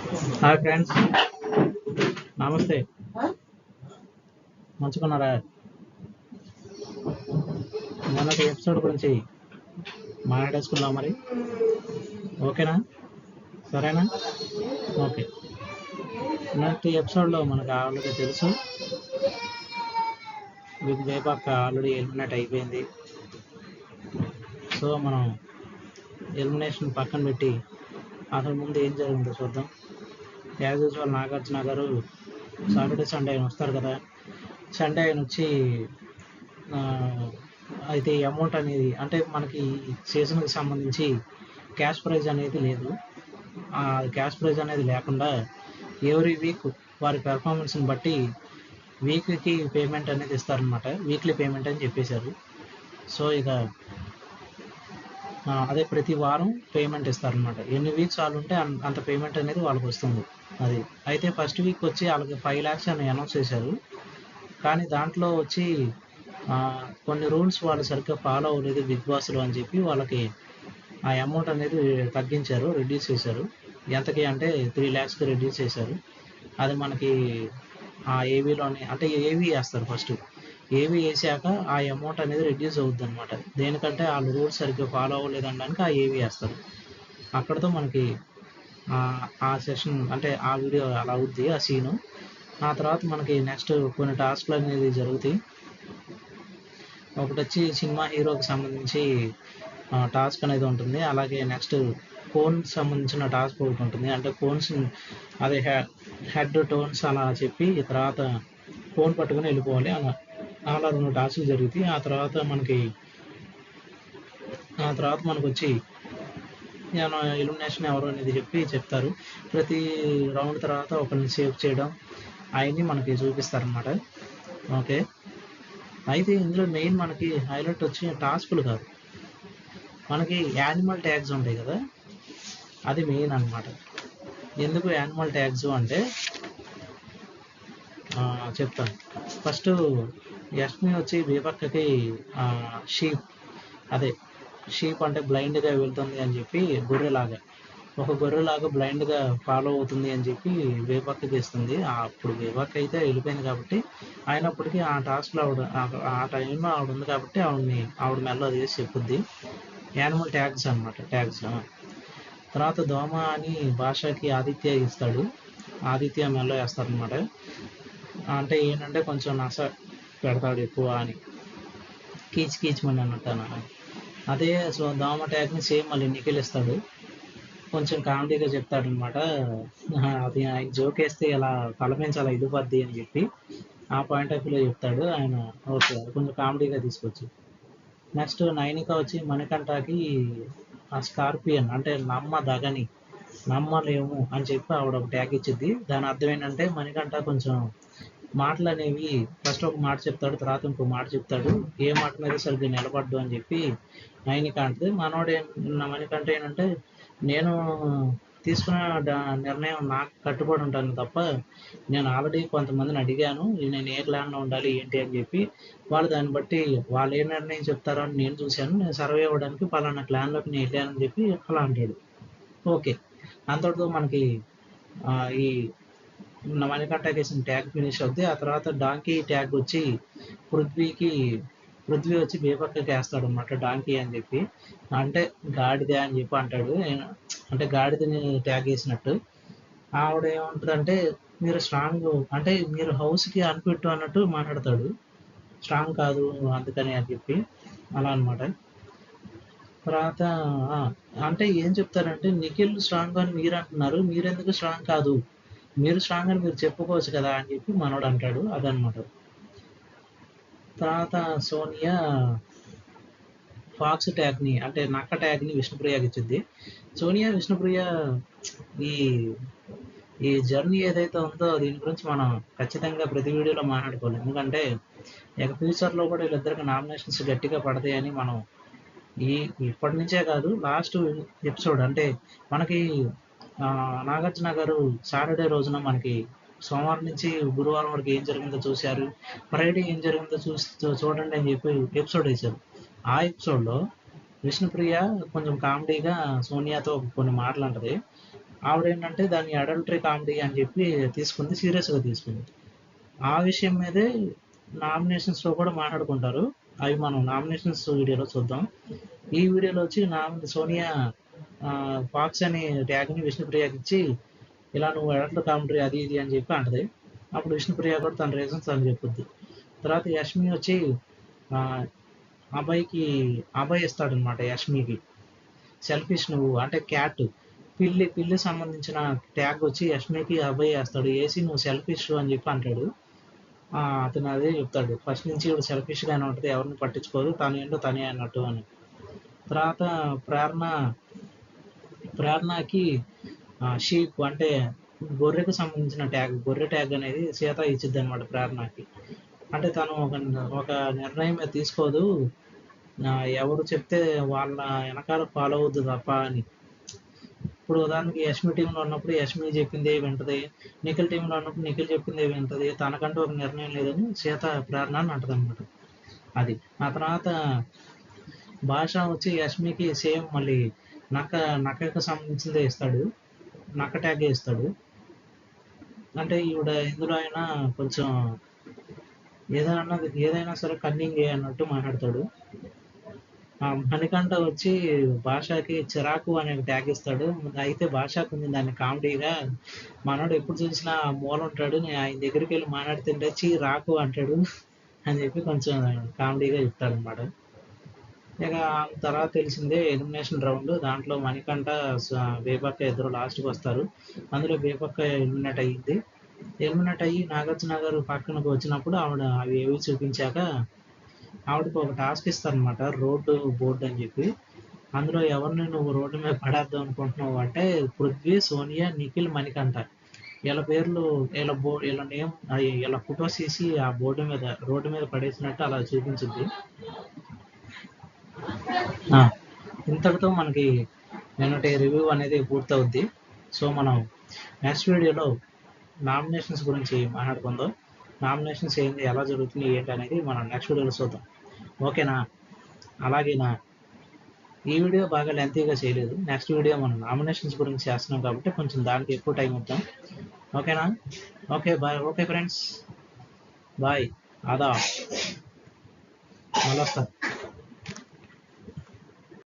Hi friends, నమస్తే. మంచుకున్నారా? మొన్నటి episode గురించి మాట్లాడేసుకుందాం మరి. ఓకేనా? సరేనా? ఓకే. మొన్నటి ఎపిసోడ్లో మనకు ఆల్రెడీ తెలుసు, బిగ్ వేపాక్ ఆల్రెడీ ఎలిమినేట్ అయిపోయింది. సో మనం ఎలిమినేషన్ పక్కన పెట్టి అసలు ముందు ఏం జరిగిందో చూద్దాం. యాజ్ యూజువల్ నాగార్జున గారు సాటర్డే సండే ఆయన వస్తారు కదా, సండే ఆయన వచ్చి అయితే అమౌంట్ అనేది అంటే మనకి సీజన్కి సంబంధించి క్యాష్ ప్రైజ్ అనేది లేదు. ఆ క్యాష్ ప్రైజ్ అనేది లేకుండా ఎవ్రీ వీక్ వారి పెర్ఫార్మెన్స్ని బట్టి వీక్కి పేమెంట్ అనేది ఇస్తారనమాట. వీక్లీ పేమెంట్ అని చెప్పేశారు. సో ఇక అదే ప్రతి వారం పేమెంట్ ఇస్తారనమాట. ఎన్ని వీక్స్ వాళ్ళు ఉంటే అంత పేమెంట్ అనేది వాళ్ళకి వస్తుంది. అది అయితే ఫస్ట్ వీక్ వచ్చి వాళ్ళకి 5 lakhs అని అనౌన్స్ చేశారు. కానీ దాంట్లో వచ్చి కొన్ని రూల్స్ వాళ్ళు సరిగ్గా ఫాలో అవ్వలేదు బిగ్ బాస్లో అని చెప్పి వాళ్ళకి ఆ అమౌంట్ అనేది తగ్గించారు, రెడ్యూస్ చేశారు. ఎంతకి అంటే 3 lakhsకి రెడ్యూస్ చేశారు. అది మనకి ఆ ఏవీలోని అంటే ఏవీ వేస్తారు. ఫస్ట్ ఏవీ వేసాక ఆ అమౌంట్ అనేది రెడ్యూస్ అవుద్ది అనమాట. దేనికంటే వాళ్ళు రూల్స్ సరిగ్గా ఫాలో అవ్వలేదనడానికి ఆ ఏవీ వేస్తారు. అక్కడతో మనకి ఆ సెషన్ అంటే ఆ వీడియో అలా అవుద్ది, ఆ సీను. ఆ తర్వాత మనకి నెక్స్ట్ కొన్ని టాస్క్లు అనేది జరుగుతాయి. ఒకటి వచ్చి సినిమా హీరోకి సంబంధించి టాస్క్ అనేది ఉంటుంది. అలాగే నెక్స్ట్ ఫోన్ సంబంధించిన టాస్క్ ఒకటి ఉంటుంది. అంటే ఫోన్స్ అదే హెడ్ టోన్స్ అలా చెప్పి తర్వాత ఫోన్ పట్టుకుని వెళ్ళిపోవాలి. అలా 2 టాస్క్లు జరుగుతాయి. ఆ తర్వాత మనకు వచ్చి ఎలిమినేషన్ ఎవరు అనేది చెప్తారు. ప్రతి రౌండ్ తర్వాత ఒకరిని సేవ్ చేయడం అవన్నీ మనకి చూపిస్తారనమాట. ఓకే. అయితే ఇందులో మెయిన్ మనకి హైలైట్ వచ్చి టాస్కులు కాదు, మనకి యానిమల్ ట్యాగ్స్ ఉంటాయి కదా, అది మెయిన్ అనమాట. ఎందుకు యానిమల్ ట్యాగ్స్ అంటే చెప్తాను. ఫస్ట్ యష్మి వచ్చి బేపక్కకి షీప్ అంటే బ్లైండ్గా వెళ్తుంది అని చెప్పి గొర్రెలాగా బ్లైండ్గా ఫాలో అవుతుంది అని చెప్పి బేపక్కకి ఇస్తుంది. అప్పుడు బేపక్క అయితే వెళ్ళిపోయింది కాబట్టి అయినప్పటికీ ఆ టాస్క్లో ఆ టైంలో ఆవిడ ఉంది కాబట్టి ఆవిడ మెల్లో చేసి చెప్పుద్ది. యానిమల్ ట్యాగ్స్ అనమాట, ట్యాగ్స్. తర్వాత దోమ అని భాషకి ఆదిత్య ఇస్తాడు, ఆదిత్య మెల్లో వేస్తారనమాట. అంటే ఏంటంటే కొంచెం నస పెడతాడు ఎక్కువ అని, కీచమని అన్నట్టు. అదే సో దోమ ట్యాగ్ని సేమ్ మళ్ళీ నిఖిల్ ఇస్తాడు, కొంచెం కామెడీగా చెప్తాడు అనమాట. అది ఆయన జోక్ వేస్తే ఇలా తలపించాలా ఇదిపద్ది అని చెప్పి ఆ పాయింట్ ఆఫ్ వ్యూలో చెప్తాడు ఆయన. ఓకే, కొంచెం కామెడీగా తీసుకొచ్చి. నెక్స్ట్ నైనిక వచ్చి మణికంఠకి ఆ స్కార్పియన్ అంటే నమ్మలేము అని చెప్పి ఆవిడ ఒక ట్యాగ్ ఇచ్చింది. దాని అర్థం ఏంటంటే మణికంఠ కొంచెం మాటలు అనేవి ఫస్ట్ ఒక మాట చెప్తాడు, తర్వాత ఇంకో మాట చెప్తాడు, ఏ మాట మీద సరిగ్గా నిలబడ్డు అని చెప్పి నైనిక అంటది. మణికంఠ ఏంటంటే నేను తీసుకున్న నిర్ణయం నాకు కట్టుబడి ఉంటాను తప్ప నేను ఆల్రెడీ కొంతమందిని అడిగాను నేను ఏ క్లాన్లో ఉండాలి ఏంటి అని చెప్పి, వాళ్ళు దాన్ని బట్టి వాళ్ళు ఏ నిర్ణయం చెప్తారో అని నేను చూశాను, నేను సర్వే అవ్వడానికి పలానా క్లాన్లోకి నేను వెళ్ళానని చెప్పి అలా అంటాడు. ఓకే, అంతటితో మనకి ఈ మణికంఠ వేసిన ట్యాగ్ ఫినిష్ అవుద్ది. ఆ తర్వాత డాంకీ ట్యాగ్ వచ్చి పృథ్వీ వచ్చి బేపక్కకి వేస్తాడు అనమాట, డాంకీ అని చెప్పి. అంటే గాడిద అని చెప్పి అంటాడు, అంటే గాడిదని ట్యాగ్ వేసినట్టు. ఆవిడ ఏమంటుందంటే మీరు స్ట్రాంగ్ అంటే మీరు హౌస్కి అనిపెట్టు అన్నట్టు మాట్లాడతాడు, స్ట్రాంగ్ కాదు అందుకని అని చెప్పి అలా అనమాట. తర్వాత అంటే ఏం చెప్తారంటే నిఖిల్ స్ట్రాంగ్ అని మీరు అంటున్నారు, మీరెందుకు స్ట్రాంగ్ కాదు, మీరు స్ట్రాంగ్ అని మీరు చెప్పుకోవచ్చు కదా అని చెప్పి మనోడు అంటాడు, అదనమాట. తర్వాత సోనియా ఫాక్స్ ట్యాగ్ని అంటే నక్క ట్యాగ్ని విష్ణుప్రియకి ఇచ్చింది. సోనియా విష్ణుప్రియ ఈ జర్నీ ఏదైతే ఉందో దీని గురించి మనం ఖచ్చితంగా ప్రతి వీడియోలో మాట్లాడుకోవాలి. ఎందుకంటే ఇక ఫ్యూచర్లో కూడా వీళ్ళిద్దరికి నామినేషన్స్ గట్టిగా పడతాయని మనం ఇప్పటి నుంచే కాదు, లాస్ట్ ఎపిసోడ్ అంటే మనకి నాగార్జున గారు సాటర్డే రోజున మనకి సోమవారం నుంచి గురువారం వరకు ఏం జరిగిందో చూశారు, ఫ్రైడే ఏం జరిగిందో చూడండి అని చెప్పి ఎపిసోడ్ వేశారు. ఆ ఎపిసోడ్లో విష్ణుప్రియ కొంచెం కామెడీగా సోనియాతో కొన్ని మాటలు అంటది. ఆవిడ ఏంటంటే దాన్ని అడల్టరీ కామెడీ అని చెప్పి తీసుకుంది, సీరియస్గా తీసుకుంది. ఆ విషయం మీదే నామినేషన్స్లో కూడా మాట్లాడుకుంటారు. అవి మనం నామినేషన్స్ వీడియోలో చూద్దాం. ఈ వీడియోలో వచ్చి సోనియా ఫాక్స్ అని ట్యాగ్ని విష్ణుప్రియకి ఇచ్చి ఇలా నువ్వు అడల్టరీ కామెడీ అది ఇది అని చెప్పి అంటది. అప్పుడు విష్ణుప్రియ కూడా తన రీజన్స్ అని చెప్పుద్ది. తర్వాత యష్మి వచ్చి అభయ్ ఇస్తాడనమాట యష్మికి. సెల్ఫిష్ నువ్వు అంటే క్యాట్ పిల్లి సంబంధించిన ట్యాగ్ వచ్చి యష్మికి అభయ్ వేస్తాడు. వేసి నువ్వు సెల్ఫిష్ అని చెప్పి అంటాడు. అతను అదే చెప్తాడు, ఫస్ట్ నుంచి ఇప్పుడు సెల్ఫిష్గానే ఉంటుంది, ఎవరిని పట్టించుకోదు, తను ఏంటో తనే అన్నట్టు అని. తర్వాత ప్రేరణకి షీప్ అంటే గొర్రెకు సంబంధించిన ట్యాగ్, గొర్రె ట్యాగ్ అనేది సీత ఇచ్చిద్ది అనమాట ప్రేరణకి. అంటే తను ఒక నిర్ణయం తీసుకోదు, ఎవరు చెప్తే వాళ్ళ వెనకాల ఫాలో అవుద్ది తప్ప అని. ఇప్పుడు ఉదాహరణకి యష్మి టీంలో ఉన్నప్పుడు యష్మి చెప్పిందే వింటది, నిఖిల్ టీంలో ఉన్నప్పుడు నిఖిల్ చెప్పిందే వింటది, తనకంటూ ఒక నిర్ణయం లేదని సీత ప్రేరణ అని అంటది అనమాట. అది. ఆ తర్వాత భాష వచ్చి యష్మికి సేమ్ మళ్ళీ నక్కకు సంబంధించిందే ఇస్తాడు, నక్క ట్యాగే ఇస్తాడు. అంటే ఈవిడ ఇందులో అయినా కొంచెం ఏదైనా సరే కన్నింగ్ అన్నట్టు మాట్లాడతాడు. మణికంఠ వచ్చి భాషకి చిరాకు అనే ట్యాగ్ ఇస్తాడు. అయితే భాషకు ఉంది దాన్ని కామెడీగా, మనోడు ఎప్పుడు చూసినా మూల ఉంటాడు, నేను ఆయన దగ్గరికి వెళ్ళి మాట్లాడుతుంటే చీ రాకు అంటాడు అని చెప్పి కొంచెం కామెడీగా చెప్తాడు అనమాట. ఇక తర్వాత తెలిసిందే ఎలిమినేషన్ రౌండ్. దాంట్లో మణికంఠ బేపక్క ఇద్దరు లాస్ట్కి వస్తారు. అందులో బేపక్క ఎలిమినేట్ అయ్యింది. ఎలిమినేట్ అయ్యి నాగార్జున గారు పక్కనకు వచ్చినప్పుడు ఆవిడ అవి ఏవి చూపించాక ఆవిడకి ఒక టాస్క్ ఇస్తారనమాట, బోర్డు అని చెప్పి. అందులో ఎవరిని నువ్వు రోడ్డు మీద పడేద్దాం అనుకుంటున్నావు అంటే పృథ్వీ, సోనియా, నిఖిల్, మణికంఠ వీళ్ళ పేర్లు వీళ్ళ నేమ్ వీళ్ళ ఫొటోస్ తీసి ఆ రోడ్డు మీద పడేసినట్టు అలా చూపించింది. ఇంతటితో మనకి నిన్నటి రివ్యూ అనేది పూర్తవుద్ది. సో మనం నెక్స్ట్ వీడియోలో నామినేషన్స్ గురించి మాట్లాడుకుందాం. నామినేషన్స్ ఏంటి, ఎలా జరుగుతుంది ఏంటి అనేది మనం నెక్స్ట్ వీడియోలో చూద్దాం. ఓకేనా? అలాగేనా? ఈ వీడియో బాగా లెంతీగా చేయలేదు. నెక్స్ట్ వీడియో మనం నామినేషన్స్ గురించి చేస్తున్నాం కాబట్టి కొంచెం దానికి ఎక్కువ టైం ఇద్దాం. ఓకేనా? Okay bye. Okay friends, bye. ఆదా మళ్ళీ వస్తా.